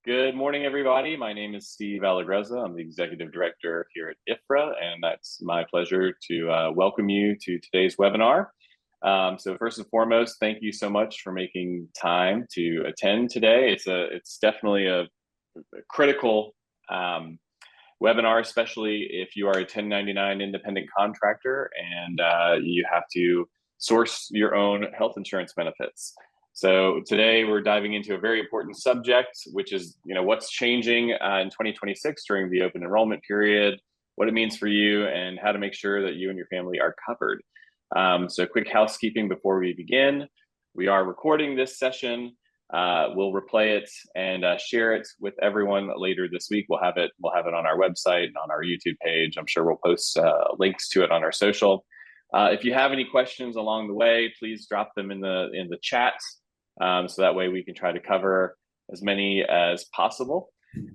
Good morning, everybody. My name is Steve Allegrezza. I'm the Executive Director here at IHFRA, and that's my pleasure to welcome you to today's webinar. So first and foremost, thank you so much for making time to attend today. It's definitely a critical webinar, especially if you are a 1099 independent contractor and you have to source your own health insurance benefits. So today we're diving into a very important subject, which is what's changing in 2026 during the open enrollment period, what it means for you, and how to make sure that you and your family are covered. So quick housekeeping before we begin. We are recording this session. We'll replay it and share it with everyone later this week. We'll have it on our website, on our YouTube page. I'm sure we'll post links to it on our social. If you have any questions along the way, please drop them in the chat. So that way we can try to cover as many as possible.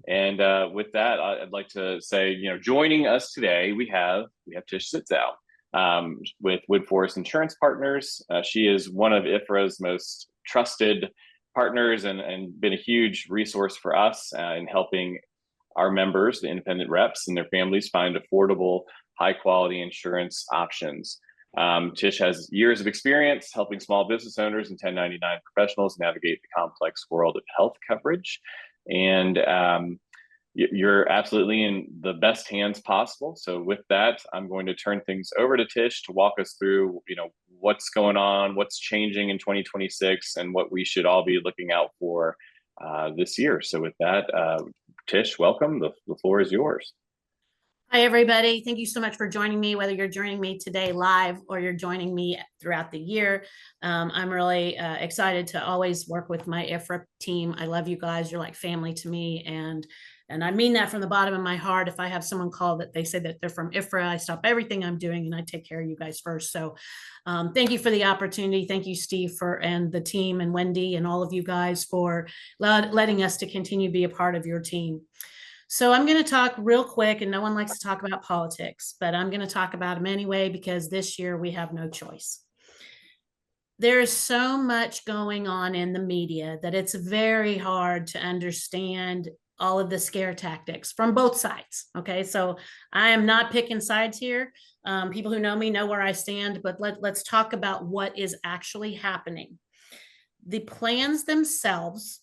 And with that, I'd like to say, joining us today, we have Tish with Woodforest Insurance Partners. She is one of IHFRA's most trusted partners and been a huge resource for us in helping our members, the independent reps, and their families find affordable, high-quality insurance options. Tish has years of experience helping small business owners and 1099 professionals navigate the complex world of health coverage. And you're absolutely in the best hands possible. So with that, I'm going to turn things over to Tish to walk us through, what's going on, what's changing in 2026, and what we should all be looking out for this year. So with that, Tish, welcome. The floor is yours. Hi, everybody. Thank you so much for joining me, whether you're joining me today live or you're joining me throughout the year. I'm really excited to always work with my IHFRA team. I love you guys. You're like family to me. And I mean that from the bottom of my heart. If I have someone call that they say that they're from IHFRA, I stop everything I'm doing and I take care of you guys first. So thank you for the opportunity. Thank you, Steve, and the team, and Wendy, and all of you guys for letting us to continue to be a part of your team. So I'm going to talk real quick, and no one likes to talk about politics, but I'm going to talk about them anyway, because this year we have no choice. There is so much going on in the media that it's very hard to understand all of the scare tactics from both sides. Okay, so I am not picking sides here. People who know me know where I stand, but let's talk about what is actually happening. The plans themselves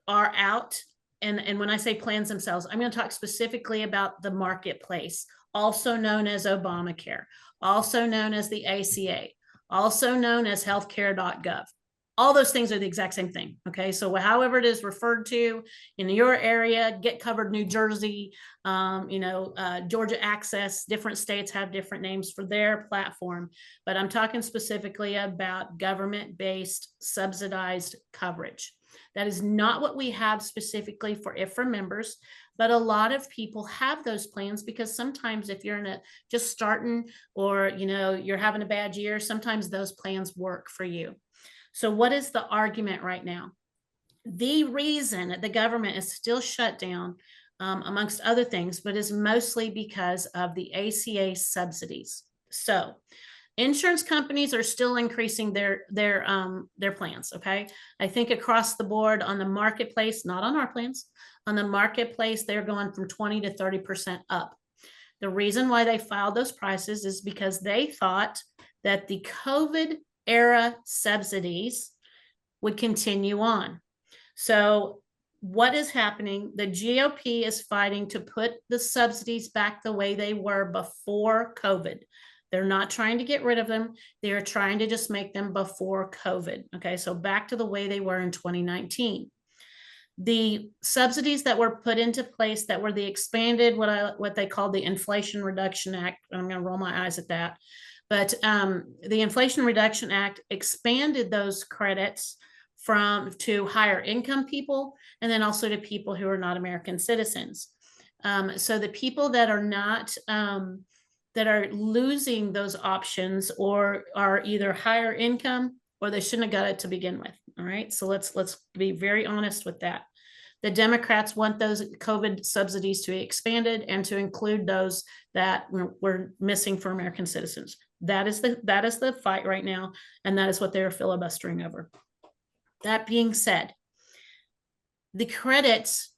are out. And when I say plans themselves, I'm going to talk specifically about the marketplace, also known as Obamacare, also known as the ACA, also known as healthcare.gov. All those things are the exact same thing. Okay, so however it is referred to in your area, Get Covered New Jersey, Georgia Access, different states have different names for their platform. But I'm talking specifically about government-based subsidized coverage. That is not what we have specifically for IHFRA members, but a lot of people have those plans because sometimes if you're just starting or you're having a bad year, sometimes those plans work for you. So what is the argument right now? The reason that the government is still shut down, amongst other things, but is mostly because of the ACA subsidies. So insurance companies are still increasing their plans. Okay, I think across the board on the marketplace, not on our plans, on the marketplace, they're going from 20 to 30% up. The reason why they filed those prices is because they thought that the COVID era subsidies would continue on. So what is happening? The GOP is fighting to put the subsidies back the way they were before COVID. They're not trying to get rid of them. They're trying to just make them before COVID. Okay, so back to the way they were in 2019. The subsidies that were put into place that were the expanded, what they call the Inflation Reduction Act, I'm going to roll my eyes at that, but the Inflation Reduction Act expanded those credits to higher income people, and then also to people who are not American citizens. So the people that are not that are losing those options or are either higher income or they shouldn't have got it to begin with. All right, so let's be very honest with that. The Democrats want those COVID subsidies to be expanded and to include those that were missing for American citizens. That is the fight right now, and that is what they're filibustering over. That being said, the credits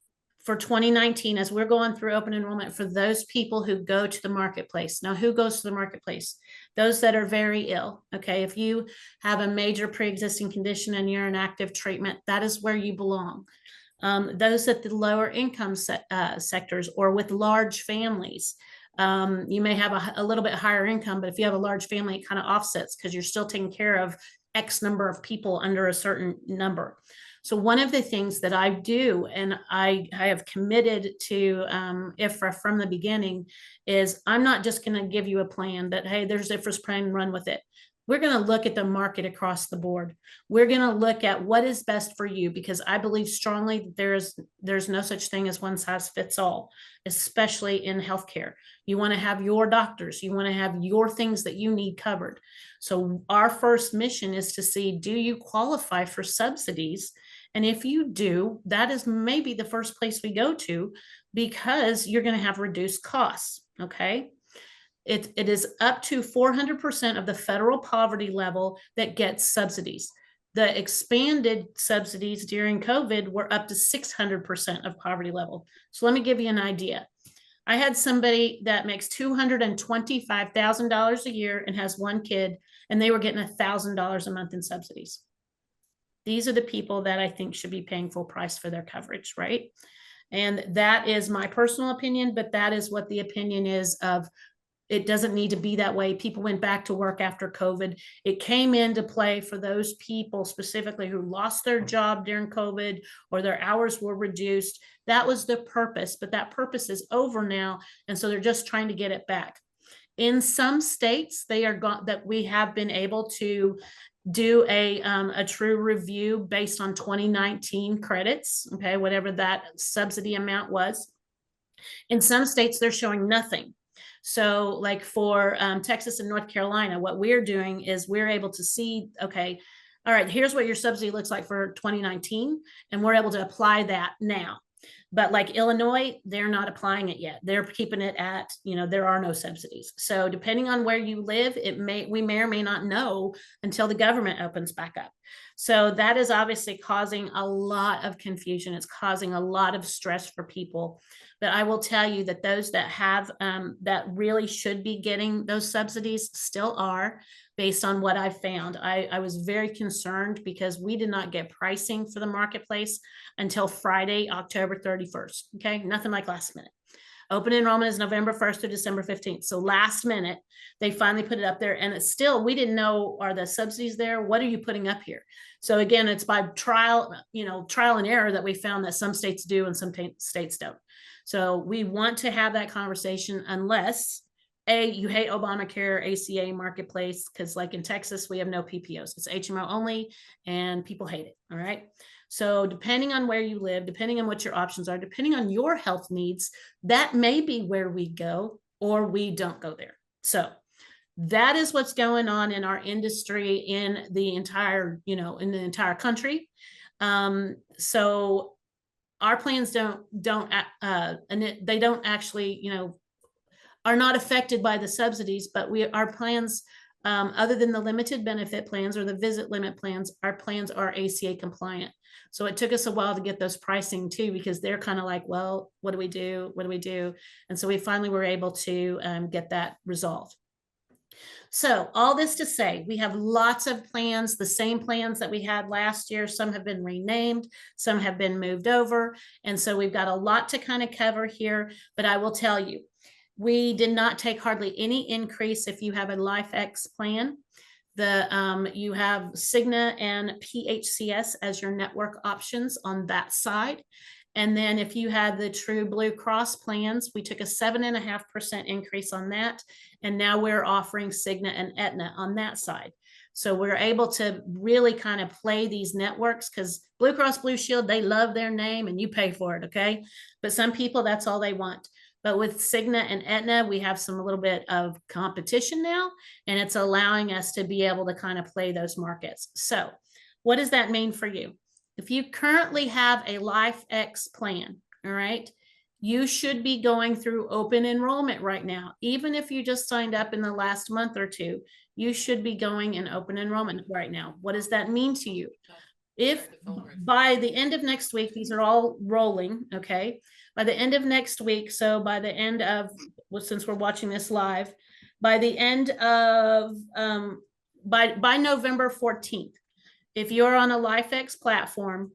for 2019, as we're going through open enrollment, for those people who go to the marketplace. Now, who goes to the marketplace? Those that are very ill. Okay. If you have a major pre-existing condition and you're in active treatment, that is where you belong. Those at the lower income sectors or with large families. You may have a little bit higher income, but if you have a large family, it kind of offsets because you're still taking care of X number of people under a certain number. So one of the things that I do, and I have committed to IHFRA from the beginning, is I'm not just going to give you a plan that, hey, there's IHFRA's plan, run with it. We're going to look at the market across the board. We're going to look at what is best for you, because I believe strongly that there's no such thing as one size fits all, especially in healthcare. You want to have your doctors, you want to have your things that you need covered. So our first mission is to see, do you qualify for subsidies? And if you do, that is maybe the first place we go to, because you're going to have reduced costs. Okay. It is up to 400% of the federal poverty level that gets subsidies. The expanded subsidies during COVID were up to 600% of poverty level. So let me give you an idea. I had somebody that makes $225,000 a year and has one kid, and they were getting $1,000 a month in subsidies. These are the people that I think should be paying full price for their coverage, right? And that is my personal opinion, but that is what the opinion is of. It doesn't need to be that way. People went back to work after COVID. It came into play for those people specifically who lost their job during COVID or their hours were reduced. That was the purpose, but that purpose is over now. And so they're just trying to get it back. In some states, that we have been able to do a true review based on 2019 credits, okay, whatever that subsidy amount was. In some states, they're showing nothing. So like for Texas and North Carolina, what we're doing is we're able to see, okay, all right, here's what your subsidy looks like for 2019, and we're able to apply that now. But like Illinois, they're not applying it yet. They're keeping it at, there are no subsidies. So depending on where you live, we may or may not know until the government opens back up. So that is obviously causing a lot of confusion. It's causing a lot of stress for people. But I will tell you that those that have, that really should be getting those subsidies still are, based on what I found. I was very concerned because we did not get pricing for the marketplace until Friday, October 31st. Okay, nothing like last minute. Open enrollment is November 1st to December 15th. So last minute, they finally put it up there, and it's still, we didn't know, are the subsidies there? What are you putting up here? So again, it's by trial and error that we found that some states do and some states don't. So we want to have that conversation, unless you hate Obamacare, ACA marketplace, because like in Texas, we have no PPOs. It's HMO only, and people hate it. All right. So depending on where you live, depending on what your options are, depending on your health needs, that may be where we go, or we don't go there. So that is what's going on in our industry, in the entire, in the entire country. So our plans don't actually, are not affected by the subsidies, but our plans, other than the limited benefit plans or the visit limit plans, our plans are ACA compliant. So it took us a while to get those pricing too, because they're kind of like, well, what do we do? What do we do? And so we finally were able to get that resolved. So all this to say, we have lots of plans, the same plans that we had last year. Some have been renamed, some have been moved over. And so we've got a lot to kind of cover here, but I will tell you, we did not take hardly any increase if you have a LifeX plan. You have Cigna and PHCS as your network options on that side. And then if you had the true Blue Cross plans, we took a 7.5% increase on that. And now we're offering Cigna and Aetna on that side. So we're able to really kind of play these networks, because Blue Cross Blue Shield, they love their name and you pay for it, okay? But some people, that's all they want. But with Cigna and Aetna, we have a little bit of competition now, and it's allowing us to be able to kind of play those markets. So what does that mean for you? If you currently have a LifeX plan, all right, you should be going through open enrollment right now. Even if you just signed up in the last month or two, you should be going in open enrollment right now. What does that mean to you? If by the end of next week, these are all rolling, okay? By the end of next week, so by the end of, well, since we're watching this live, by the end of, by November 14th, if you're on a LifeX platform,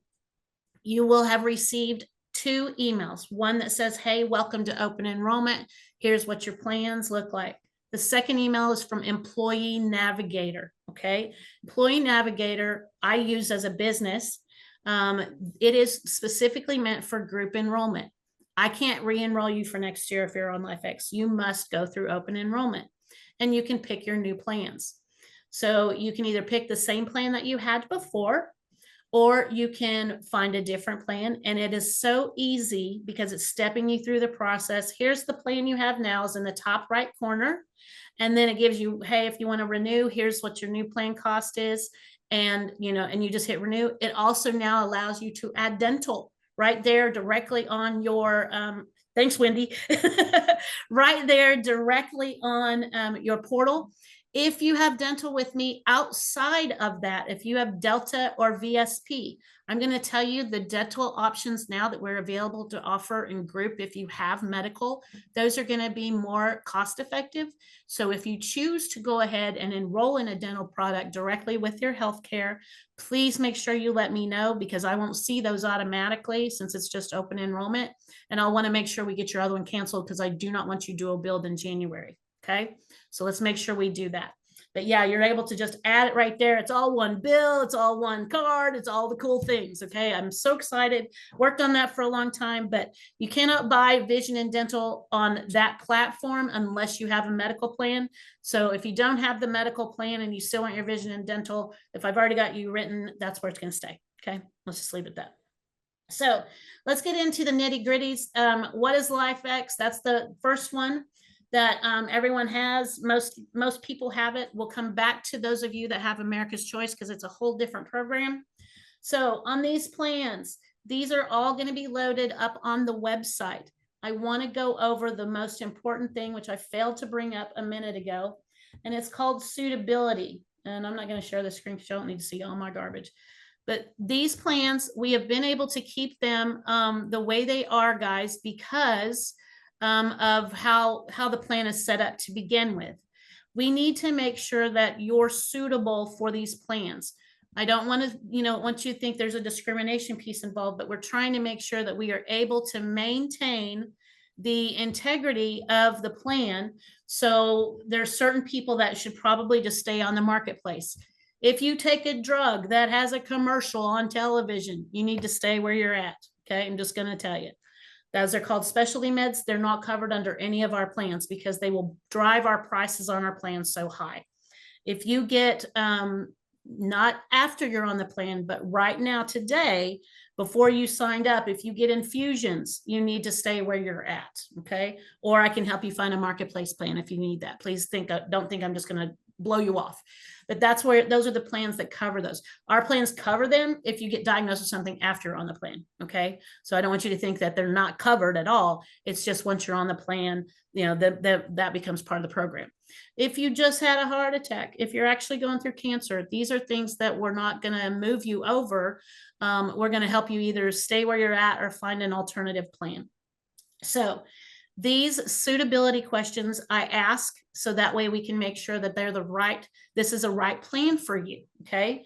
you will have received 2 emails. One that says, hey, welcome to open enrollment. Here's what your plans look like. The second email is from Employee Navigator, okay? Employee Navigator, I use as a business. It is specifically meant for group enrollment. I can't re-enroll you for next year if you're on LifeX. You must go through open enrollment, and you can pick your new plans. So you can either pick the same plan that you had before, or you can find a different plan. And it is so easy because it's stepping you through the process. Here's the plan you have now is in the top right corner. And then it gives you, hey, if you want to renew, here's what your new plan cost is. And, you know, and you just hit renew. It also now allows you to add dental right there directly on your, thanks, Wendy, right there directly on your portal. If you have dental with me outside of that, if you have Delta or VSP, I'm going to tell you the dental options now that we're available to offer in group. If you have medical, those are going to be more cost effective. So if you choose to go ahead and enroll in a dental product directly with your healthcare, please make sure you let me know, because I won't see those automatically since it's just open enrollment. And I'll want to make sure we get your other one canceled, because I do not want you dual billed in January. Okay. So let's make sure we do that. But yeah, you're able to just add it right there. It's all one bill. It's all one card. It's all the cool things. Okay. I'm so excited. Worked on that for a long time, but you cannot buy vision and dental on that platform unless you have a medical plan. So if you don't have the medical plan and you still want your vision and dental, if I've already got you written, that's where it's going to stay. Okay. Let's just leave it at that. So let's get into the nitty gritties. What is LifeX? That's the first one that everyone has. Most people have it. We'll come back to those of you that have America's Choice, because it's a whole different program. So on these plans, these are all going to be loaded up on the website. I want to go over the most important thing, which I failed to bring up a minute ago, and it's called Suitability. And I'm not going to share the screen because you don't need to see all my garbage. But these plans, we have been able to keep them the way they are, guys, because of how the plan is set up to begin with. We need to make sure that you're suitable for these plans. I don't want to, want you to think there's a discrimination piece involved, but we're trying to make sure that we are able to maintain the integrity of the plan. So there's certain people that should probably just stay on the marketplace. If you take a drug that has a commercial on television, you need to stay where you're at. Okay, I'm just going to tell you. Those are called specialty meds. They're not covered under any of our plans because they will drive our prices on our plans so high. If you get, not after you're on the plan, but right now, today, before you signed up, if you get infusions, you need to stay where you're at, okay? Or I can help you find a marketplace plan if you need that. Please don't think I'm just going to blow you off. But that's where, those are the plans that cover those. Our plans cover them if you get diagnosed with something after you're on the plan, okay? So I don't want you to think that they're not covered at all. It's just once you're on the plan, that becomes part of the program. If you just had a heart attack, if you're actually going through cancer, these are things that we're not going to move you over. We're going to help you either stay where you're at or find an alternative plan. So these suitability questions I ask, so that way we can make sure that they're this is a right plan for you, okay?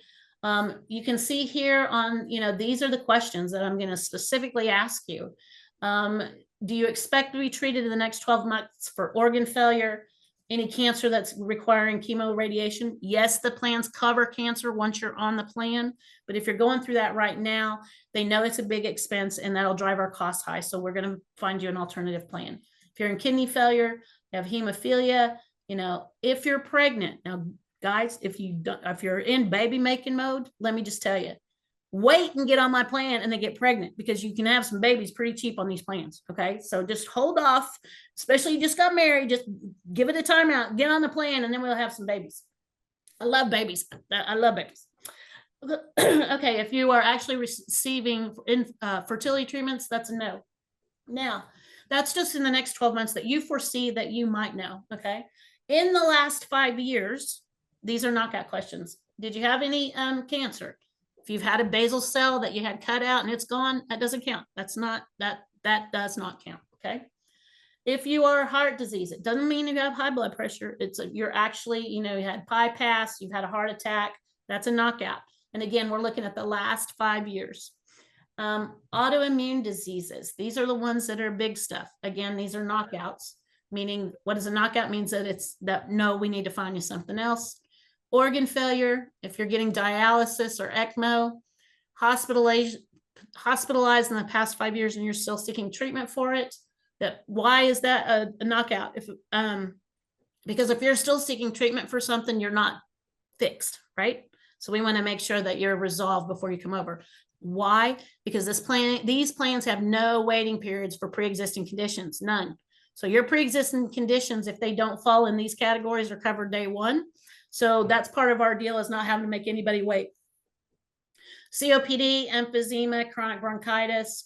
You can see here on, these are the questions that I'm going to specifically ask you. Do you expect to be treated in the next 12 months for organ failure? Any cancer that's requiring chemo radiation? Yes, the plans cover cancer once you're on the plan, but if you're going through that right now, they know it's a big expense and that'll drive our costs high. So we're going to find you an alternative plan. If you're in kidney failure, you have hemophilia, if you're pregnant. Now, guys, if you're in baby making mode, let me just tell you, wait and get on my plan and then get pregnant, because you can have some babies pretty cheap on these plans. Okay. So just hold off, especially you just got married, just give it a timeout, get on the plan, and then we'll have some babies. I love babies. I love babies. Okay. If you are actually receiving fertility treatments, that's a no. Now, that's just in the next 12 months that you foresee that you might know. Okay. In the last 5 years, these are knockout questions. Did you have any cancer? If you've had a basal cell that you had cut out and it's gone, that doesn't count. That's not, that does not count, okay? If you are heart disease, it doesn't mean you have high blood pressure. You're actually, you had bypass, you've had a heart attack, that's a knockout. And again, we're looking at the last 5 years. Autoimmune diseases, these are the ones that are big stuff. Again, these are knockouts, meaning what is a knockout? Means that it's that, no, we need to find you something else. Organ failure, if you're getting dialysis or ECMO, hospitalized in the past 5 years and you're still seeking treatment for it, why is that a knockout? Because if you're still seeking treatment for something, you're not fixed, right? So we want to make sure that you're resolved before you come over. Why? Because these plans have no waiting periods for pre-existing conditions, none. So your pre-existing conditions, if they don't fall in these categories, are covered day one. So that's part of our deal, is not having to make anybody wait. COPD, emphysema, chronic bronchitis.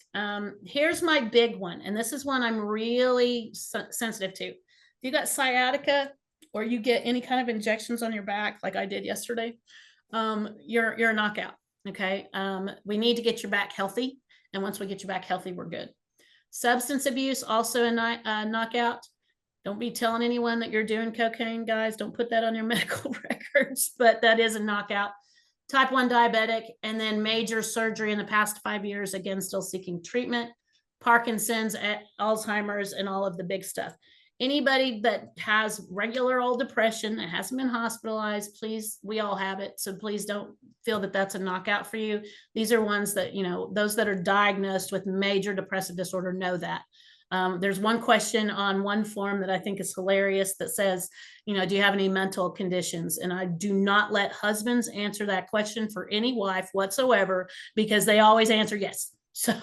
Here's my big one, and this is one I'm really sensitive to. If you got sciatica or you get any kind of injections on your back, like I did yesterday, you're a knockout. Okay. We need to get your back healthy, and once we get you back healthy, we're good. Substance abuse, also a knockout. Don't be telling anyone that you're doing cocaine, guys. Don't put that on your medical records, but that is a knockout. Type 1 diabetic, and then major surgery in the past 5 years, again, still seeking treatment. Parkinson's, Alzheimer's, and all of the big stuff. Anybody that has regular old depression that hasn't been hospitalized, please, we all have it. So please don't feel that that's a knockout for you. These are ones that, those that are diagnosed with major depressive disorder know that. There's one question on one form that I think is hilarious that says, do you have any mental conditions? And I do not let husbands answer that question for any wife whatsoever, because they always answer yes. So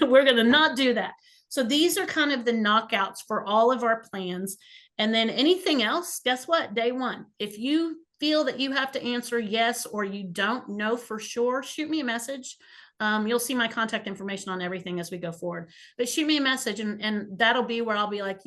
we're going to not do that. So these are kind of the knockouts for all of our plans. And then anything else, guess what? Day one, if you feel that you have to answer yes, or you don't know for sure, shoot me a message. You'll see my contact information on everything as we go forward, but shoot me a message, and that'll be where I'll be like,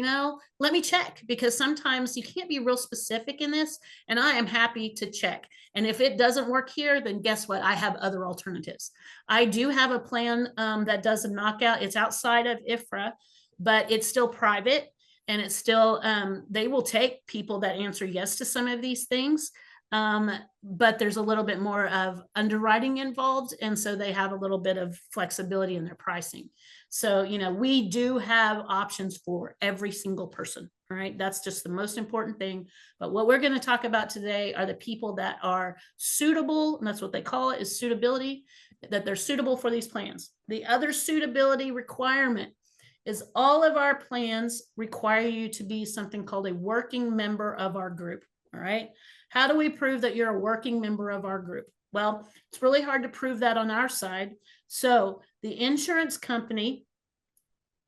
let me check, because sometimes you can't be real specific in this, and I am happy to check. And if it doesn't work here, then guess what? I have other alternatives. I do have a plan that does a knockout. It's outside of IHFRA, but it's still private, and it's still, they will take people that answer yes to some of these things. But there's a little bit more of underwriting involved. And so they have a little bit of flexibility in their pricing. So, we do have options for every single person. All right. That's just the most important thing. But what we're going to talk about today are the people that are suitable. And that's what they call it, is suitability, that they're suitable for these plans. The other suitability requirement is all of our plans require you to be something called a working member of our group. All right. How do we prove that you're a working member of our group? Well, it's really hard to prove that on our side. So the insurance company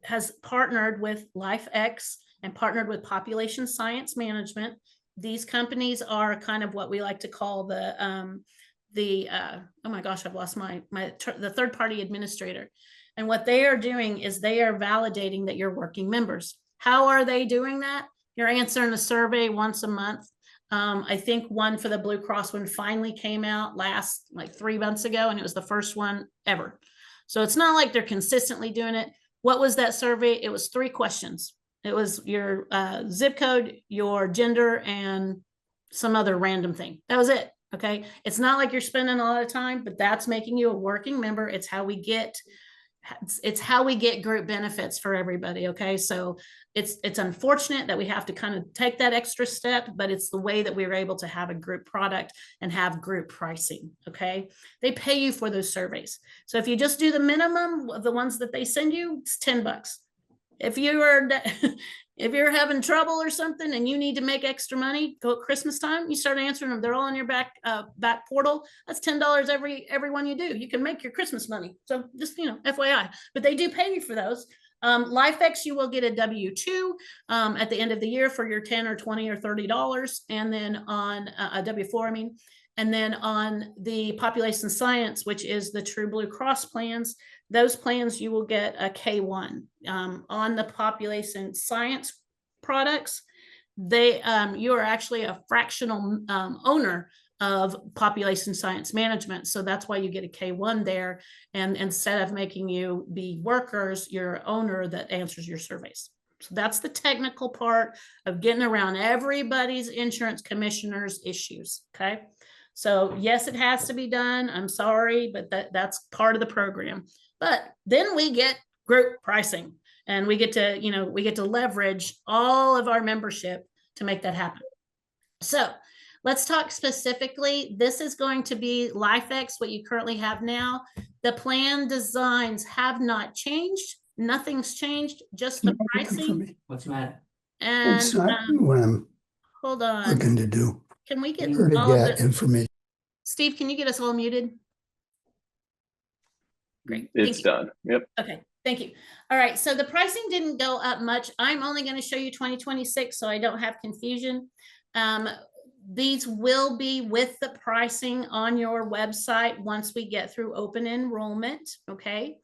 has partnered with LifeX and partnered with Population Science Management. These companies are kind of what we like to call oh my gosh, I've lost the third party administrator. And what they are doing is they are validating that you're working members. How are they doing that? You're answering a survey once a month. I think one for the Blue Cross one finally came out like 3 months ago, and it was the first one ever. So it's not like they're consistently doing it. What was that survey? It was 3 questions. It was your zip code, your gender, and some other random thing. That was it. Okay. It's not like you're spending a lot of time, but that's making you a working member. It's how we get group benefits for everybody. Okay. So it's unfortunate that we have to kind of take that extra step, but it's the way that we were able to have a group product and have group pricing. Okay. They pay you for those surveys. So if you just do the minimum of the ones that they send you, it's $10. If you're having trouble or something and you need to make extra money, go at Christmas time, you start answering them. They're all on your back portal. That's $10 every one you do. You can make your Christmas money. So just, FYI, but they do pay you for those. LifeX, you will get a W-2 at the end of the year for your $10 or $20 or $30. And then on a W-4, I mean, and then on the Population Science, which is the True Blue Cross plans, those plans you will get a K1. On the Population Science products, you are actually a fractional owner of population science management. So that's why you get a K1 there. And instead of making you be workers, you're an owner that answers your surveys. So that's the technical part of getting around everybody's insurance commissioner's issues. Okay. So yes, it has to be done. I'm sorry, but that's part of the program. But then we get group pricing, and we get to leverage all of our membership to make that happen. So let's talk specifically. This is going to be LifeX, what you currently have now. The plan designs have not changed. Nothing's changed, just the pricing. What's the matter? And It's not what I'm hold on. looking to do Can we get or to all of get the, information. Steve, can you get us all muted? Great. It's done. Yep. Okay. Thank you. All right. So the pricing didn't go up much. I'm only going to show you 2026, so I don't have confusion. These will be with the pricing on your website once we get through open enrollment. Okay.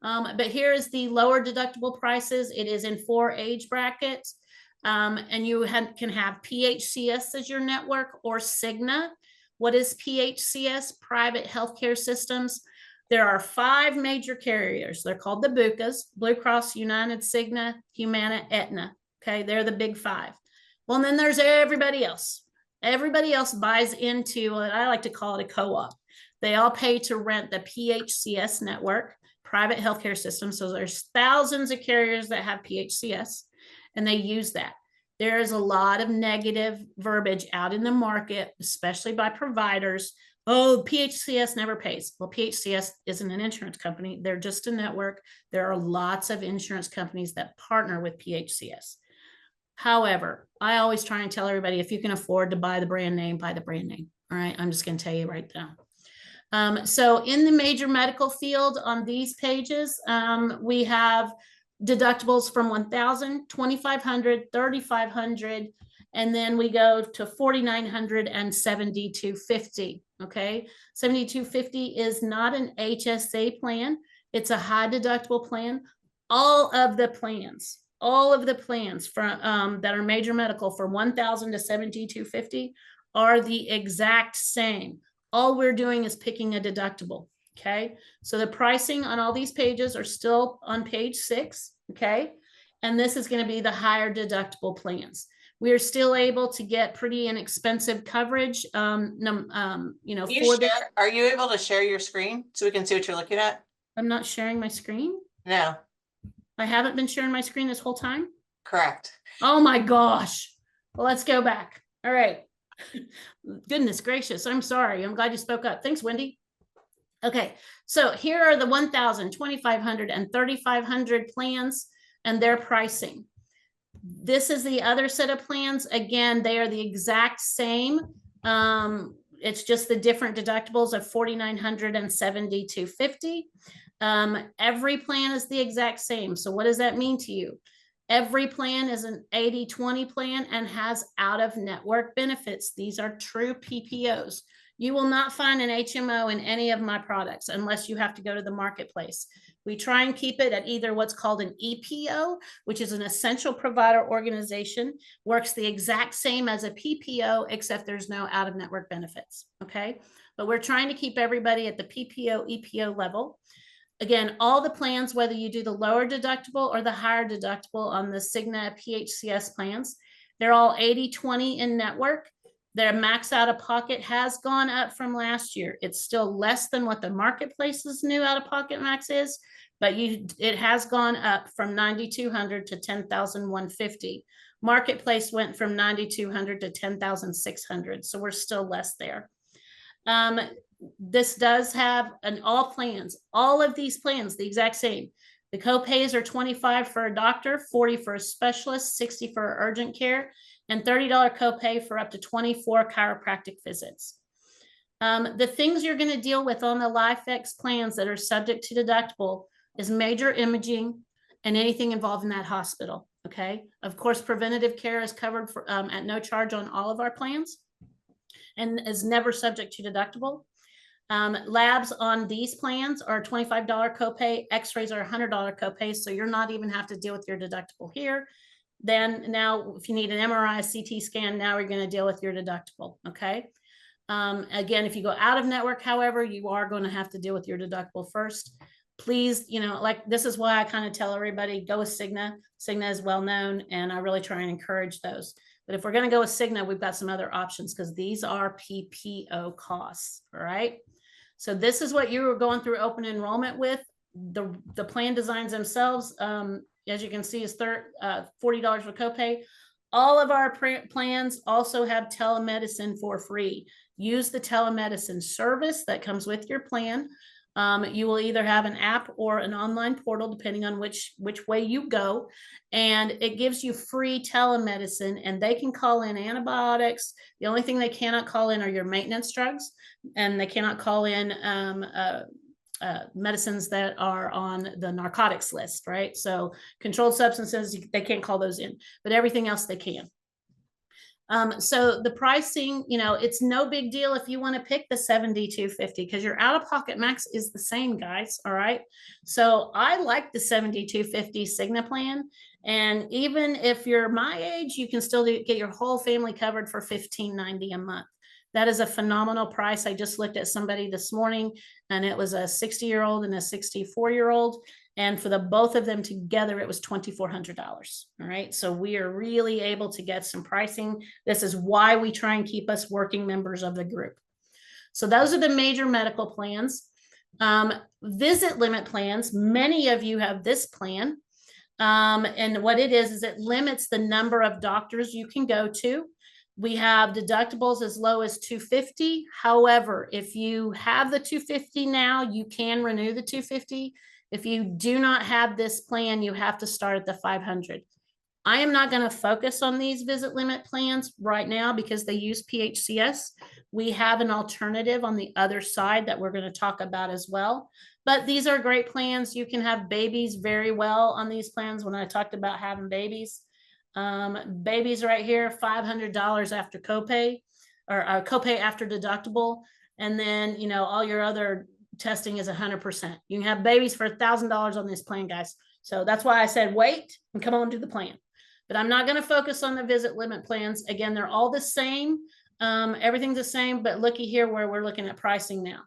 But here is the lower deductible prices. It is in 4 age brackets. And you can have PHCS as your network or Cigna. What is PHCS? Private healthcare systems. There are 5 major carriers. They're called the BUCAs: Blue Cross, United, Cigna, Humana, Aetna. Okay, they're the big 5. Well, and then there's everybody else. Everybody else buys into what I like to call it a co-op. They all pay to rent the PHCS network, private healthcare system. So there's thousands of carriers that have PHCS, and they use that. There is a lot of negative verbiage out in the market, especially by providers. Oh, PHCS never pays. Well, PHCS isn't an insurance company. They're just a network. There are lots of insurance companies that partner with PHCS. However, I always try and tell everybody, if you can afford to buy the brand name, buy the brand name. All right, I'm just going to tell you right now. So in the major medical field on these pages, we have deductibles from $1,000, $2,500, $3,500, and then we go to $4,900 and $7,250. Okay, $7,250 is not an HSA plan. It's a high deductible plan. All of the plans from that are major medical for $1,000 to $7,250 are the exact same. All we're doing is picking a deductible. Okay, so the pricing on all these pages are still on page 6. Okay, and this is going to be the higher deductible plans. We are still able to get pretty inexpensive coverage. Are you able to share your screen so we can see what you're looking at? I'm not sharing my screen. No. I haven't been sharing my screen this whole time. Correct. Oh my gosh. Well, let's go back. All right. Goodness gracious. I'm sorry. I'm glad you spoke up. Thanks, Wendy. Okay. So here are the 1,000, 2,500, and 3,500 plans and their pricing. This is the other set of plans. Again, they are the exact same. It's just the different deductibles of $4,900 and $7,250. Every plan is the exact same. So what does that mean to you? Every plan is an 80-20 plan and has out-of-network benefits. These are true PPOs. You will not find an HMO in any of my products unless you have to go to the marketplace. We try and keep it at either what's called an EPO, which is an essential provider organization, works the exact same as a PPO, except there's no out-of-network benefits, okay? But we're trying to keep everybody at the PPO, EPO level. Again, all the plans, whether you do the lower deductible or the higher deductible on the Cigna PHCS plans, they're all 80-20 in network. Their max out of pocket has gone up from last year. It's still less than what the marketplace's new out of pocket max is, but it has gone up from $9,200 to $10,150. Marketplace went from $9,200 to $10,600, so we're still less there. This does have all of these plans, the exact same. The copays are $25 for a doctor, $40 for a specialist, $60 for urgent care, and $30 copay for up to 24 chiropractic visits. The things you're going to deal with on the LifeX plans that are subject to deductible is major imaging and anything involved in that hospital. Okay. Of course, preventative care is covered for, at no charge on all of our plans and is never subject to deductible. Labs on these plans are $25 copay. X-rays are $100 copay. So you're not even have to deal with your deductible here. Then now, if you need an MRI, CT scan, now we're going to deal with your deductible. Okay. Again, if you go out of network, however, you are going to have to deal with your deductible first. Please, like this is why I kind of tell everybody go with Cigna. Cigna is well known, and I really try and encourage those. But if we're going to go with Cigna, we've got some other options because these are PPO costs. All right. So this is what you were going through open enrollment with. The plan designs themselves, as you can see, is $40 for copay. All of our plans also have telemedicine for free. Use the telemedicine service that comes with your plan. You will either have an app or an online portal, depending on which way you go. And it gives you free telemedicine, and they can call in antibiotics. The only thing they cannot call in are your maintenance drugs, and they cannot call in medicines that are on the narcotics list, right? So controlled substances, they can't call those in, but everything else they can. So the pricing, it's no big deal if you want to pick the $72.50 because your out-of-pocket max is the same, guys. All right. So I like the $72.50 Cigna plan. And even if you're my age, you can still get your whole family covered for $15.90 a month. That is a phenomenal price. I just looked at somebody this morning, and it was a 60-year-old and a 64-year-old. And for the both of them together, it was $2,400. All right. So we are really able to get some pricing. This is why we try and keep us working members of the group. So those are the major medical plans. Visit limit plans. Many of you have this plan. And what it is it limits the number of doctors you can go to. We have deductibles as low as $250. However, if you have the $250 now, you can renew the $250. If you do not have this plan, you have to start at the $500. I am not going to focus on these visit limit plans right now because they use PHCS. We have an alternative on the other side that we're going to talk about as well. But these are great plans. You can have babies very well on these plans. When I talked about having babies, babies right here, $500 after copay, or copay after deductible. And then, all your other testing is 100%. You can have babies for $1,000 on this plan, guys. So that's why I said wait and come on to the plan. But I'm not going to focus on the visit limit plans. Again, they're all the same. Everything's the same, but looky here where we're looking at pricing now.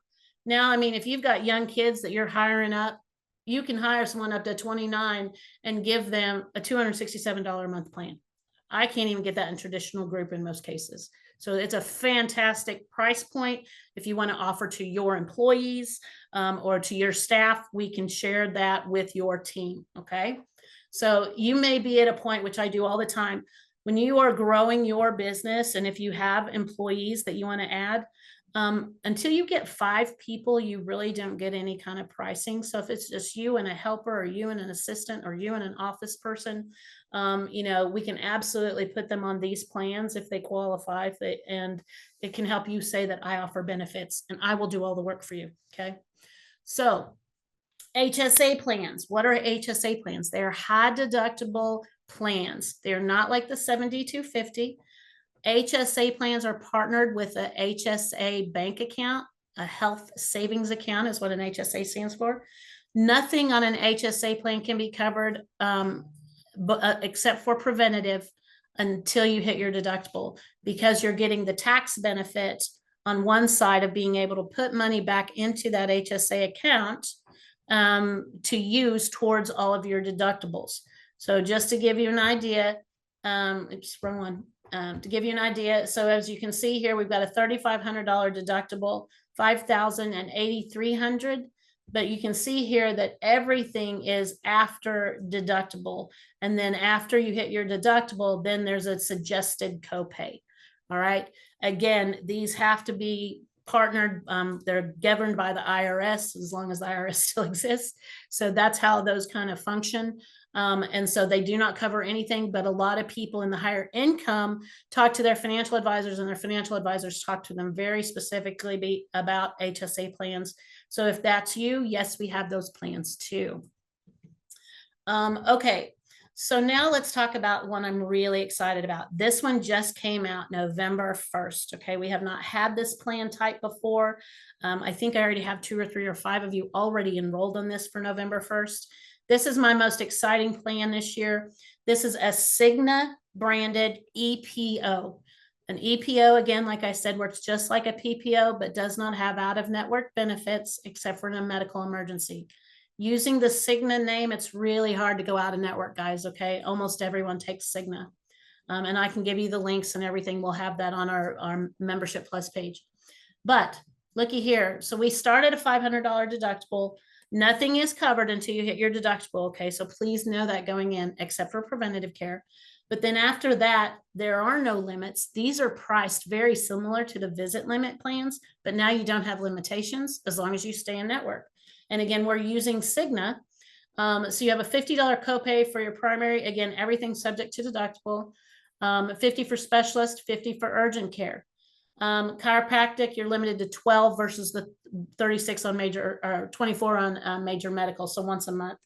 Now, I mean, if you've got young kids that you're hiring up, you can hire someone up to 29 and give them a $267 a month plan. I can't even get that in traditional group in most cases. So it's a fantastic price point. If you want to offer to your employees or to your staff, we can share that with your team. Okay. So you may be at a point, which I do all the time, when you are growing your business, and if you have employees that you want to add, until you get 5 people, you really don't get any kind of pricing. So if it's just you and a helper, or you and an assistant, or you and an office person, we can absolutely put them on these plans if they qualify, and it can help you say that I offer benefits and I will do all the work for you. Okay. So HSA plans. What are HSA plans? They're high deductible plans. They're not like the $72.50. HSA plans are partnered with a HSA bank account. A health savings account is what an HSA stands for. Nothing on an HSA plan can be covered except for preventative until you hit your deductible, because you're getting the tax benefit on one side of being able to put money back into that HSA account to use towards all of your deductibles. So just to give you an idea, to give you an idea. So as you can see here, we've got a $3,500 deductible, $5,000 and $8,300. But you can see here that everything is after deductible. And then after you hit your deductible, then there's a suggested copay. All right. Again, these have to be partnered. They're governed by the IRS as long as the IRS still exists. So that's how those kind of function. And so they do not cover anything, but a lot of people in the higher income talk to their financial advisors, and their financial advisors talk to them very specifically about HSA plans. So if that's you, yes, we have those plans too. Okay. So now let's talk about one I'm really excited about. This one just came out November 1st. Okay. We have not had this plan type before. I think I already have 2 or 3 or 5 of you already enrolled on this for November 1st. This is my most exciting plan this year. This is a Cigna branded EPO. An EPO, again, like I said, works just like a PPO, but does not have out-of-network benefits except for in a medical emergency. Using the Cigna name, it's really hard to go out of network, guys, okay? Almost everyone takes Cigna. And I can give you the links and everything. We'll have that on our Membership Plus page. But looky here. So we start at a $500 deductible. Nothing is covered until you hit your deductible, okay? So please know that going in, except for preventative care. But then after that, there are no limits. These are priced very similar to the visit limit plans, but now you don't have limitations as long as you stay in network. And again, we're using Cigna. So you have a $50 copay for your primary. Again, everything's subject to deductible. 50 for specialist, 50 for urgent care. Chiropractic, you're limited to 12 versus the 36 on major, or 24 on major medical, so once a month.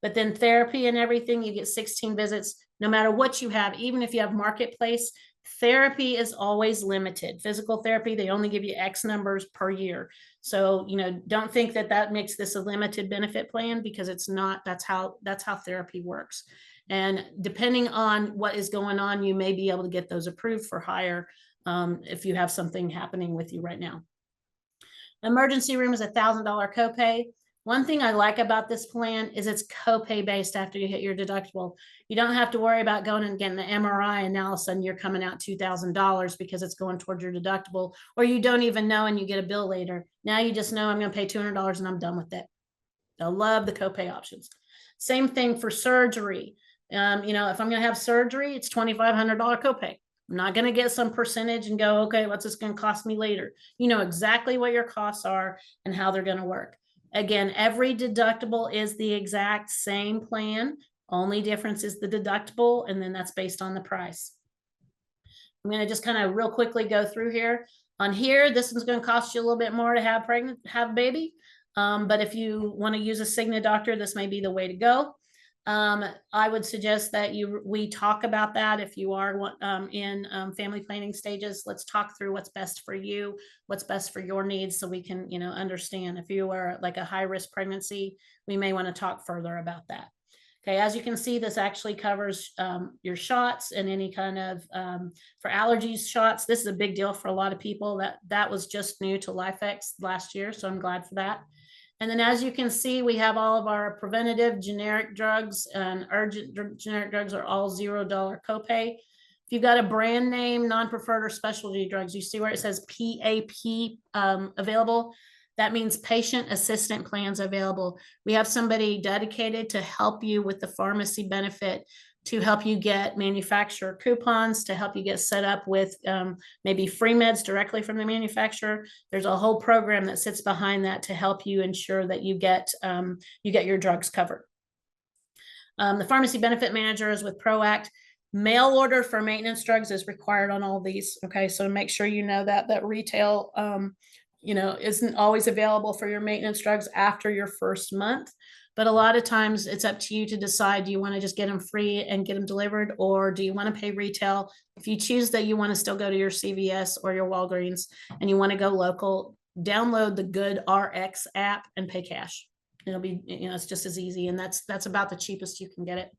But then therapy and everything, you get 16 visits, no matter what you have. Even if you have marketplace, therapy is always limited. Physical therapy, they only give you X numbers per year. So, you know, don't think that that makes this a limited benefit plan, because it's not. That's how therapy works. And depending on what is going on, you may be able to get those approved for higher if you have something happening with you right now. Emergency room is $1,000 copay. One thing I like about this plan is it's copay based after you hit your deductible. You don't have to worry about going and getting an MRI and now all of a sudden you're coming out $2,000 because it's going towards your deductible, or you don't even know and you get a bill later. Now you just know I'm going to pay $200 and I'm done with it. I love the copay options. Same thing for surgery. You know, if I'm going to have surgery, it's $2,500 copay. I'm not going to get some percentage and go, okay, what's this going to cost me later? You know exactly what your costs are and how they're going to work. Again, every deductible is the exact same plan. Only difference is the deductible, and then that's based on the price. I'm going to just kind of real quickly go through here. On here, this one's going to cost you a little bit more to have a baby. But if you want to use a Cigna doctor, this may be the way to go. I would suggest that we talk about that if you are in family planning stages. Let's talk through what's best for you, what's best for your needs, so we can, you know, understand. If you are like a high-risk pregnancy, we may want to talk further about that. Okay, as you can see, this actually covers your shots and any kind of for allergies shots. This is a big deal for a lot of people. That was just new to LifeX last year, so I'm glad for that. And then as you can see, we have all of our preventative generic drugs, and urgent generic drugs are all $0 copay. If you've got a brand name, non-preferred or specialty drugs, you see where it says PAP available. That means patient assistant plans available. We have somebody dedicated to help you with the pharmacy benefit, to help you get manufacturer coupons, to help you get set up with maybe free meds directly from the manufacturer. There's a whole program that sits behind that to help you ensure that you get your drugs covered. The pharmacy benefit manager is with ProAct. Mail order for maintenance drugs is required on all of these. Okay, so make sure you know that retail you know, isn't always available for your maintenance drugs after your first month. But a lot of times it's up to you to decide, do you want to just get them free and get them delivered, or do you want to pay retail? If you choose that you want to still go to your CVS or your Walgreens and you want to go local, download the Good RX app and pay cash. It'll be, you know, it's just as easy, and that's about the cheapest you can get it.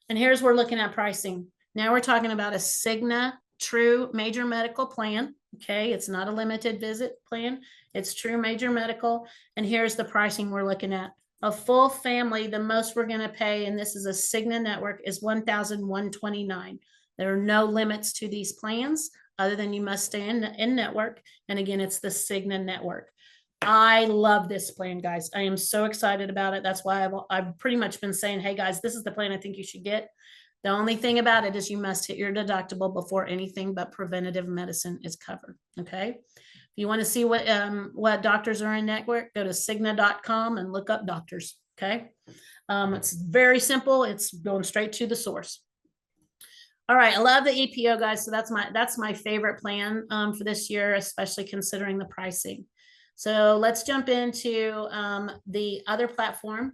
And here's where we're looking at pricing. Now we're talking about a Cigna true major medical plan. Okay, it's not a limited visit plan. It's true major medical. And here's the pricing we're looking at. A full family, the most we're going to pay, and this is a Cigna network, is $1,129. There are no limits to these plans other than you must stay in network. And again, it's the Cigna network. I love this plan, guys. I am so excited about it. That's why I've pretty much been saying, hey guys, this is the plan I think you should get. The only thing about it is you must hit your deductible before anything but preventative medicine is covered. Okay. If you want to see what doctors are in network, go to Cigna.com and look up doctors. Okay. It's very simple. It's going straight to the source. All right. I love the EPO, guys. So that's my favorite plan for this year, especially considering the pricing. So let's jump into the other platform.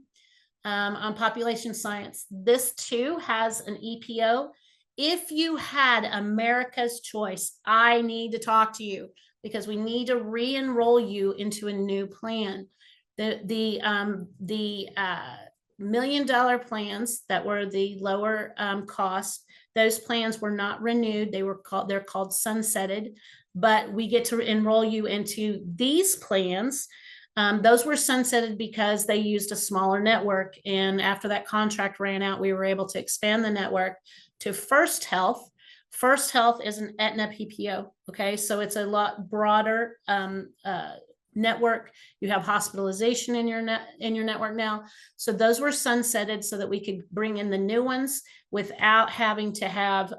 On population science. This too has an EPO. If you had America's Choice, I need to talk to you because we need to re-enroll you into a new plan. The million plans that were the lower cost. Those plans were not renewed. They're called sunsetted, but we get to enroll you into these plans. Those were sunsetted because they used a smaller network. And after that contract ran out, we were able to expand the network to First Health. First Health is an Aetna PPO. Okay, so it's a lot broader network. You have hospitalization in your network now. So those were sunsetted so that we could bring in the new ones without having to have,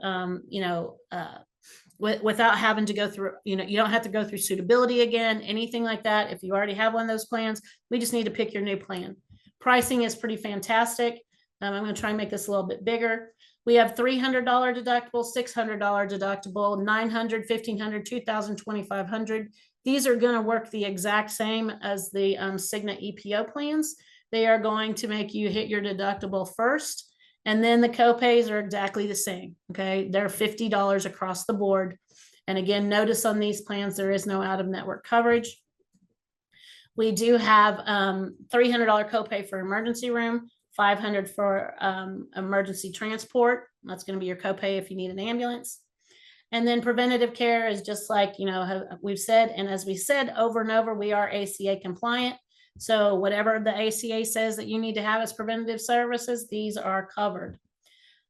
without having to go through, you don't have to go through suitability again, anything like that. If you already have one of those plans, we just need to pick your new plan. Pricing is pretty fantastic. I'm going to try and make this a little bit bigger. We have $300 deductible, $600 deductible, $900, $1,500, $2,000, $2,500. These are going to work the exact same as the Cigna EPO plans. They are going to make you hit your deductible first, and then the copays are exactly the same. Okay, they're $50 across the board. And again, notice on these plans, there is no out-of-network coverage. We do have $300 copay for emergency room, $500 for emergency transport. That's going to be your copay if you need an ambulance. And then preventative care is just like, we've said, and as we said over and over, we are ACA compliant. So whatever the ACA says that you need to have as preventative services, these are covered.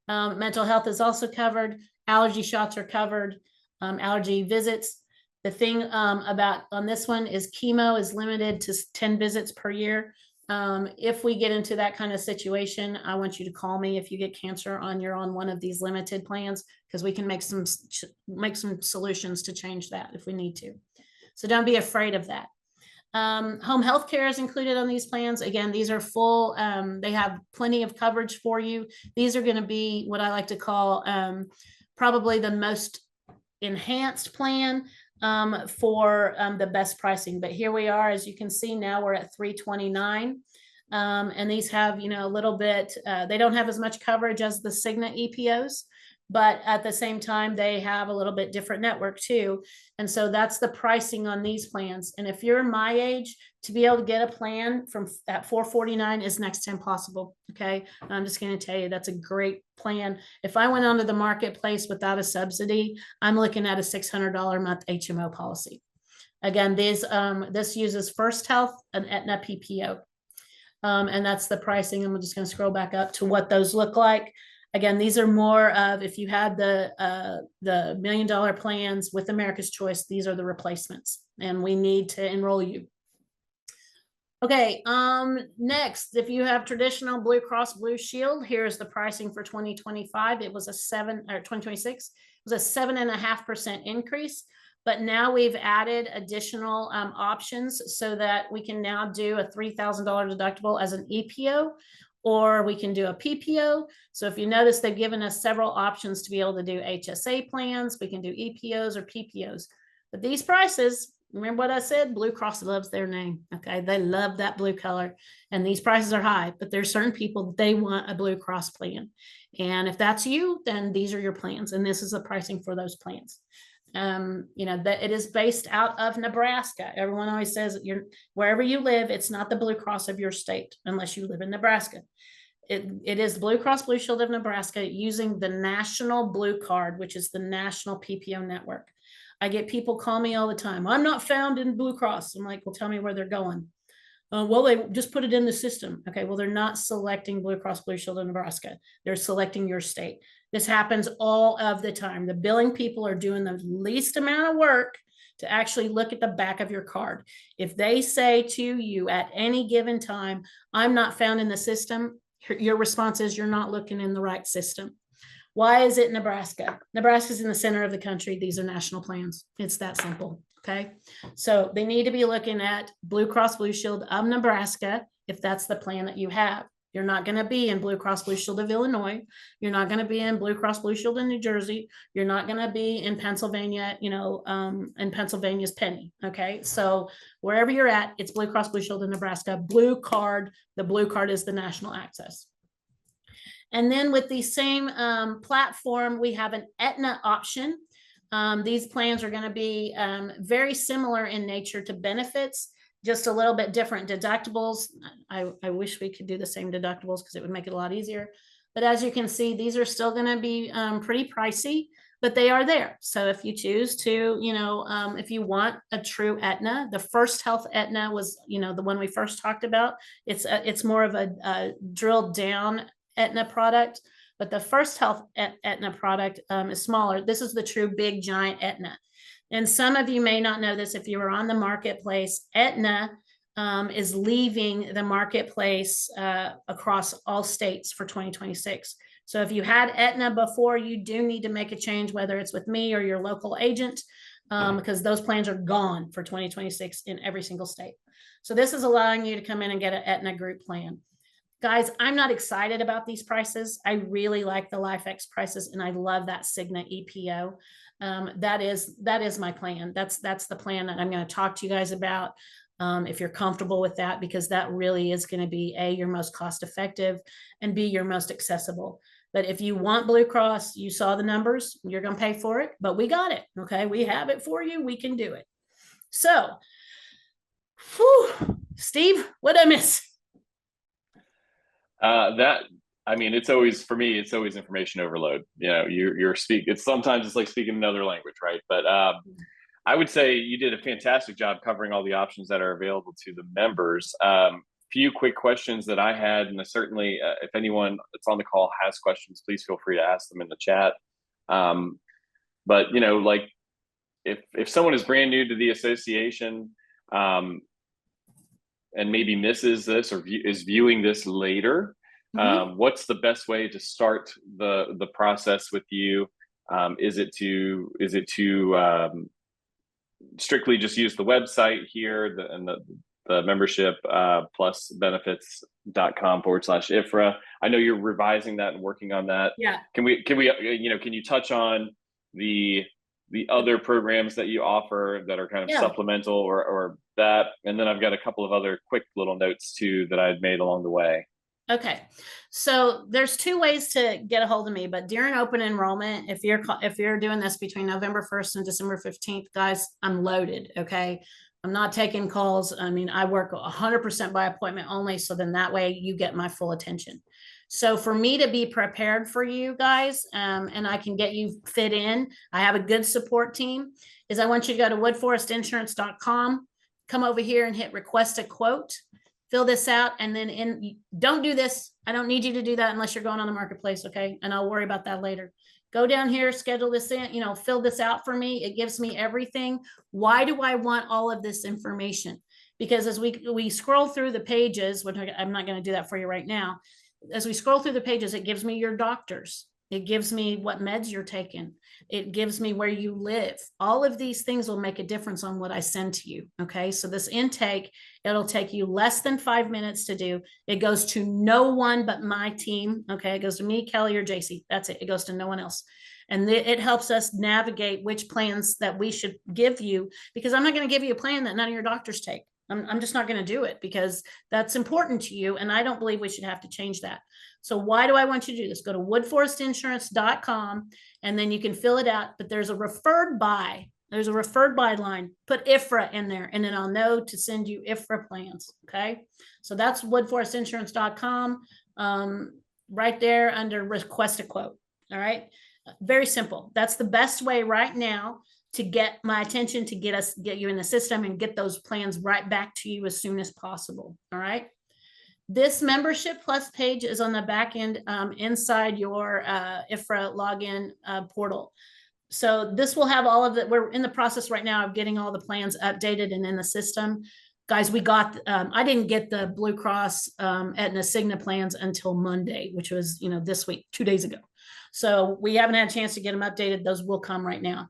Mental health is also covered. Allergy shots are covered. Allergy visits. The thing about on this one is chemo is limited to 10 visits per year. If we get into that kind of situation, I want you to call me if you get cancer you're on one of these limited plans, because we can make some solutions to change that if we need to. So don't be afraid of that. Home health care is included on these plans. Again, these are full. They have plenty of coverage for you. These are going to be what I like to call probably the most enhanced plan for the best pricing. But here we are, as you can see, now we're at $329. And these have, a little bit, they don't have as much coverage as the Cigna EPOs, but at the same time, they have a little bit different network too. And so that's the pricing on these plans. And if you're my age, to be able to get a plan from at $449 is next to impossible. Okay. I'm just going to tell you, that's a great plan. If I went onto the marketplace without a subsidy, I'm looking at a $600 a month HMO policy. Again, this uses First Health and Aetna PPO. And that's the pricing. I'm just going to scroll back up to what those look like. Again, these are more of, if you had the $1 million plans with America's Choice, these are the replacements, and we need to enroll you. Okay, next, if you have traditional Blue Cross Blue Shield, here's the pricing for 2025. It was a 2026, it was a 7.5% increase, but now we've added additional options so that we can now do a $3,000 deductible as an EPO, or we can do a PPO. So if you notice, they've given us several options to be able to do HSA plans. We can do EPOs or PPOs. But these prices, remember what I said? Blue Cross loves their name. Okay, they love that blue color. And these prices are high, but there's certain people that they want a Blue Cross plan. And if that's you, then these are your plans. And this is the pricing for those plans. That it is based out of Nebraska. Everyone always says wherever you live, it's not the Blue Cross of your state unless you live in Nebraska. It is Blue Cross Blue Shield of Nebraska using the National Blue Card, which is the national PPO network. I get people call me all the time. I'm not found in Blue Cross. I'm like, well, tell me where they're going. Well, they just put it in the system. Okay, well, they're not selecting Blue Cross Blue Shield of Nebraska. They're selecting your state. This happens all of the time. The billing people are doing the least amount of work to actually look at the back of your card. If they say to you at any given time, I'm not found in the system, your response is you're not looking in the right system. Why is it Nebraska? Nebraska's in the center of the country. These are national plans. It's that simple. Okay. So they need to be looking at Blue Cross Blue Shield of Nebraska if that's the plan that you have. You're not going to be in Blue Cross Blue Shield of Illinois. You're not going to be in Blue Cross Blue Shield in New Jersey. You're not going to be in Pennsylvania, in Pennsylvania's penny. Okay. So wherever you're at, it's Blue Cross Blue Shield in Nebraska. Blue card. The blue card is the national access. And then with the same platform, we have an Aetna option. These plans are going to be very similar in nature to benefits. just a little bit different deductibles. I wish we could do the same deductibles because it would make it a lot easier. But as you can see, these are still going to be pretty pricey, but they are there. So if you choose to, if you want a true Aetna, the First Health Aetna was, the one we first talked about. It's more of a drilled down Aetna product, but the First Health Aetna product is smaller. This is the true big giant Aetna. And some of you may not know this if you were on the marketplace. Aetna is leaving the marketplace across all states for 2026. So if you had Aetna before, you do need to make a change, whether it's with me or your local agent, because those plans are gone for 2026 in every single state. So this is allowing you to come in and get an Aetna group plan. Guys, I'm not excited about these prices. I really like the LifeX prices, and I love that Cigna EPO. That is my plan. That's the plan that I'm going to talk to you guys about. If you're comfortable with that, because that really is going to be A, your most cost effective, and B, your most accessible. But if you want Blue Cross, you saw the numbers, you're going to pay for it, but we got it. Okay. We have it for you. We can do it. So, Steve, what did I miss? It's always, for me, it's always information overload. Sometimes it's like speaking another language, right? But I would say you did a fantastic job covering all the options that are available to the members. Few quick questions that I had, and certainly if anyone that's on the call has questions, please feel free to ask them in the chat. But if someone is brand new to the association and maybe misses this or is viewing this later, what's the best way to start the process with you? Is it to strictly just use the website here and the membership plus benefits.com/IHFRA? I know you're revising that and working on that. Yeah. Can you touch on the other programs that you offer that are kind of supplemental or that? And then I've got a couple of other quick little notes too that I had made along the way. Okay. So there's two ways to get a hold of me, but during open enrollment, if you're doing this between November 1st and December 15th, guys, I'm loaded. Okay. I'm not taking calls. I work 100% by appointment only. So then that way you get my full attention. So for me to be prepared for you guys, and I can get you fit in, I have a good support team, is I want you to go to woodforestinsurance.com, come over here and hit request a quote, fill this out, and then don't do this. I don't need you to do that unless you're going on the marketplace. Okay. And I'll worry about that later. Go down here, schedule this in, fill this out for me. It gives me everything. Why do I want all of this information? Because as we scroll through the pages, which I'm not going to do that for you right now. As we scroll through the pages, it gives me your doctors. It gives me what meds you're taking. It gives me where you live. All of these things will make a difference on what I send to you. Okay. So this intake, it'll take you less than 5 minutes to do. It goes to no one but my team. Okay. It goes to me, Kelly, or JC. That's it. It goes to no one else. And it helps us navigate which plans that we should give you, because I'm not going to give you a plan that none of your doctors take. I'm just not going to do it because that's important to you. And I don't believe we should have to change that. So why do I want you to do this? Go to woodforestinsurance.com and then you can fill it out. But there's a referred by. There's a referred by line. Put IHFRA in there, and then I'll know to send you IHFRA plans. Okay. So that's woodforestinsurance.com right there under request a quote. All right. Very simple. That's the best way right now to get my attention, to get you in the system and get those plans right back to you as soon as possible. All right. This membership plus page is on the back end inside your IHFRA login portal. So this will have all of it. We're in the process right now of getting all the plans updated and in the system. Guys, we got, I didn't get the Blue Cross Aetna Cigna plans until Monday, which was, this week, 2 days ago. So we haven't had a chance to get them updated. Those will come right now.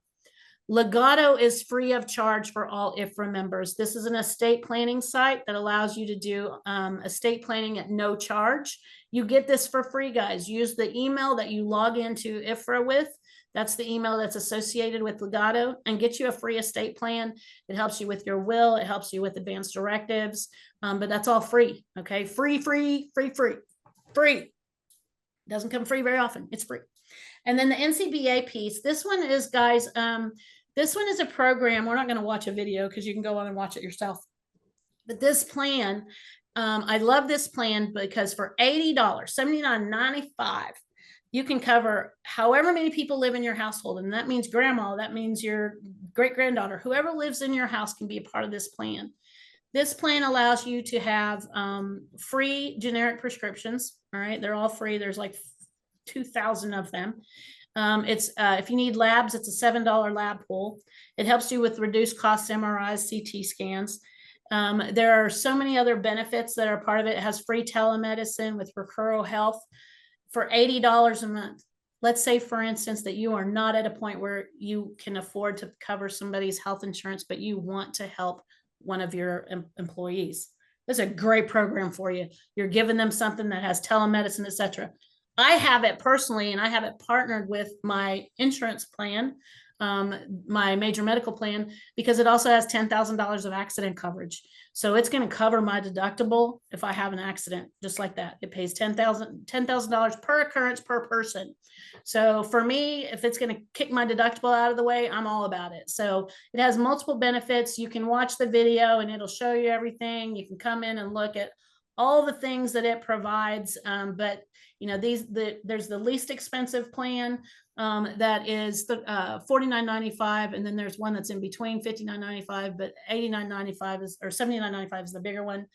Legato is free of charge for all IHFRA members. This is an estate planning site that allows you to do estate planning at no charge. You get this for free, guys. Use the email that you log into IHFRA with. That's the email that's associated with Legato, and get you a free estate plan. It helps you with your will. It helps you with advanced directives, but that's all free. Okay. Free. Doesn't come free very often. It's free. And then the NCBA piece, this one is, guys, this one is a program. We're not going to watch a video because you can go on and watch it yourself. But this plan, I love this plan because for $80, $79.95, you can cover however many people live in your household. And that means grandma, that means your great granddaughter, whoever lives in your house can be a part of this plan. This plan allows you to have free generic prescriptions. All right. They're all free. There's like 2,000 of them. It's if you need labs, it's a $7 lab pool. It helps you with reduced cost MRIs, CT scans. There are so many other benefits that are part of it. It has free telemedicine with Recuro Health for $80 a month. Let's say, for instance, that you are not at a point where you can afford to cover somebody's health insurance, but you want to help one of your employees. That's a great program for you. You're giving them something that has telemedicine, etc. I have it personally, and I have it partnered with my insurance plan, my major medical plan, because it also has $10,000 of accident coverage. So it's going to cover my deductible if I have an accident, just like that. It pays $10,000 per occurrence per person. So for me, if it's going to kick my deductible out of the way, I'm all about it. So it has multiple benefits. You can watch the video and it'll show you everything. You can come in and look at all the things that it provides. But you know, there's the least expensive plan that is the $49.95, and then there's one that's in between $59.95, but $89.95 is, or $79.95 is the bigger one,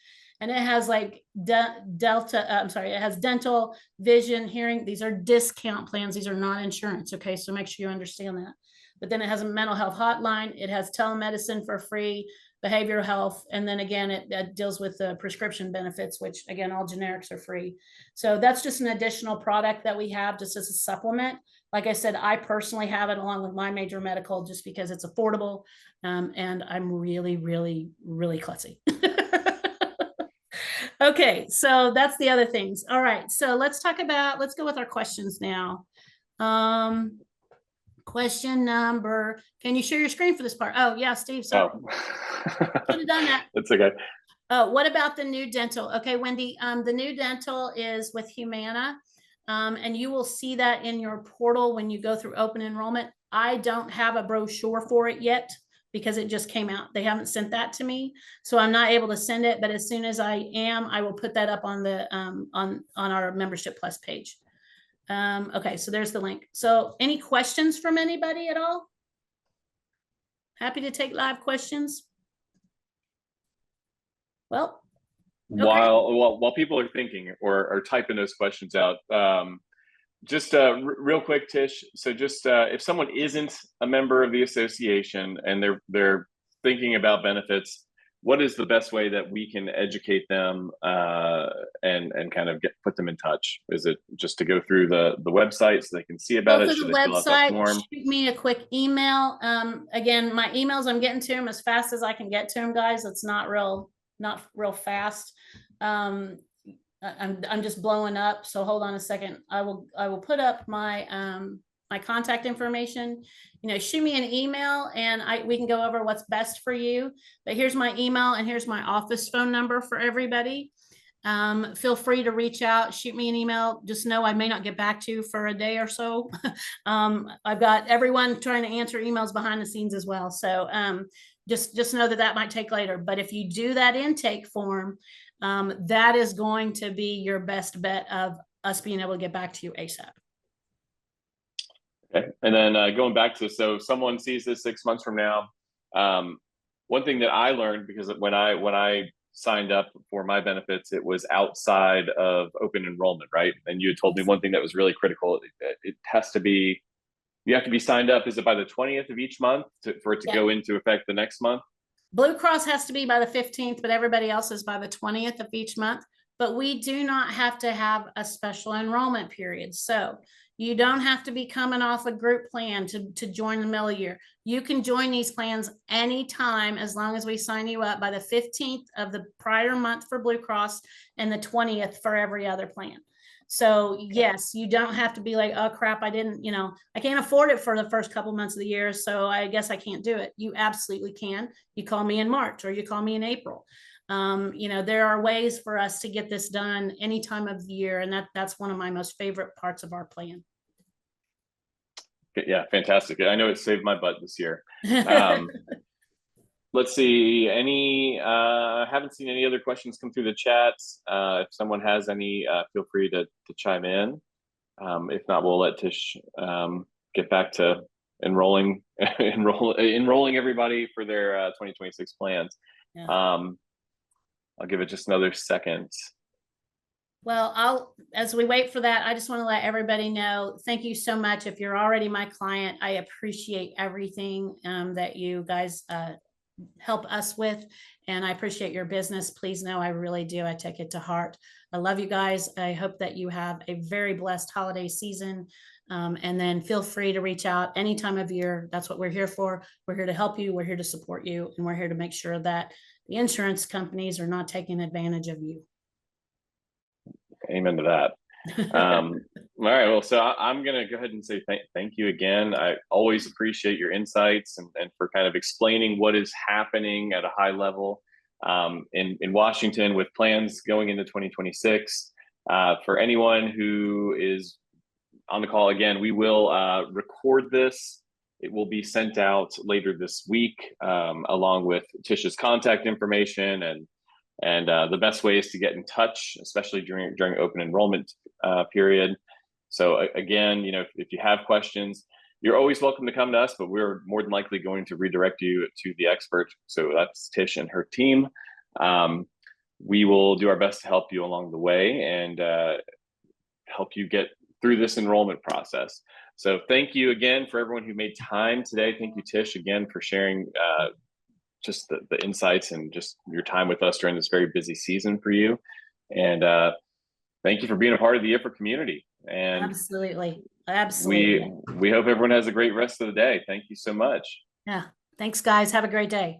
and it has like it has dental, vision, hearing. These are discount plans. These are not insurance. Okay, so make sure you understand that. But then it has a mental health hotline. It has telemedicine for free, behavioral health, and then again, it deals with the prescription benefits, which again, all generics are free. So that's just an additional product that we have just as a supplement. Like I said, I personally have it along with my major medical just because it's affordable, and I'm really, really, really klutzy. Okay, so that's the other things. All right, so let's go with our questions now. Question number, can you share your screen for this part? Oh yeah, Steve, sorry. Could have done that. That's okay. What about the new dental? Okay, Wendy, the new dental is with Humana, and you will see that in your portal when you go through open enrollment. I don't have a brochure for it yet because it just came out. They haven't sent that to me, so I'm not able to send it, but as soon as I am, I will put that up on the on our Membership Plus page. Okay, so there's the link. So any questions from anybody at all? Happy to take live questions. Well, okay. While people are thinking or typing those questions out, just real quick, Tish. So just if someone isn't a member of the association and they're thinking about benefits, what is the best way that we can educate them and kind of put them in touch? Is it just to go through the website so they can see about it? Should they fill out that form? Shoot me a quick email. Again, my emails, I'm getting to them as fast as I can get to them, guys. It's not real fast. I'm just blowing up. So hold on a second. I will put up my my contact information. You know, shoot me an email and we can go over what's best for you. But here's my email and here's my office phone number for everybody. Feel free to reach out, shoot me an email. Just know I may not get back to you for a day or so. I've got everyone trying to answer emails behind the scenes as well. So just know that might take later. But if you do that intake form, that is going to be your best bet of us being able to get back to you ASAP. Okay, and then going back to, so if someone sees this 6 months from now, one thing that I learned, because when I signed up for my benefits, it was outside of open enrollment, right? And you had told me one thing that was really critical. It has to be, you have to be signed up. Is it by the 20th of each month for it to go into effect the next month? Blue Cross has to be by the 15th, but everybody else is by the 20th of each month. But we do not have to have a special enrollment period. So you don't have to be coming off a group plan to join the middle of the year. You can join these plans anytime as long as we sign you up by the 15th of the prior month for Blue Cross and the 20th for every other plan. So yes, you don't have to be like, oh crap, I can't afford it for the first couple months of the year, so I guess I can't do it. You absolutely can. You call me in March or you call me in April. There are ways for us to get this done any time of the year, and that's one of my most favorite parts of our plan. Yeah, fantastic. I know it saved my butt this year. let's see, haven't seen any other questions come through the chat. If someone has any, feel free to chime in. If not, we'll let Tish get back to enrolling everybody for their 2026 plans. Yeah. I'll give it just another second. Well, as we wait for that, I just want to let everybody know, thank you so much. If you're already my client, I appreciate everything that you guys help us with, and I appreciate your business. Please know I really do. I take it to heart. I love you guys. I hope that you have a very blessed holiday season. And then feel free to reach out any time of year. That's what we're here for. We're here to help you. We're here to support you. And we're here to make sure that the insurance companies are not taking advantage of you. Amen to that. All right. Well, so I'm going to go ahead and say thank you again. I always appreciate your insights and for kind of explaining what is happening at a high level in Washington with plans going into 2026. For anyone who is on the call again, we will record this. It will be sent out later this week along with Tish's contact information and the best ways to get in touch, especially during open enrollment period. So again, if you have questions, you're always welcome to come to us, but we're more than likely going to redirect you to the expert. So that's Tish and her team. We will do our best to help you along the way and help you get through this enrollment process. So thank you again for everyone who made time today. Thank you, Tish, again for sharing just the insights and just your time with us during this very busy season for you. And thank you for being a part of the IHFRA community. And absolutely. We hope everyone has a great rest of the day. Thank you so much. Yeah. Thanks, guys. Have a great day.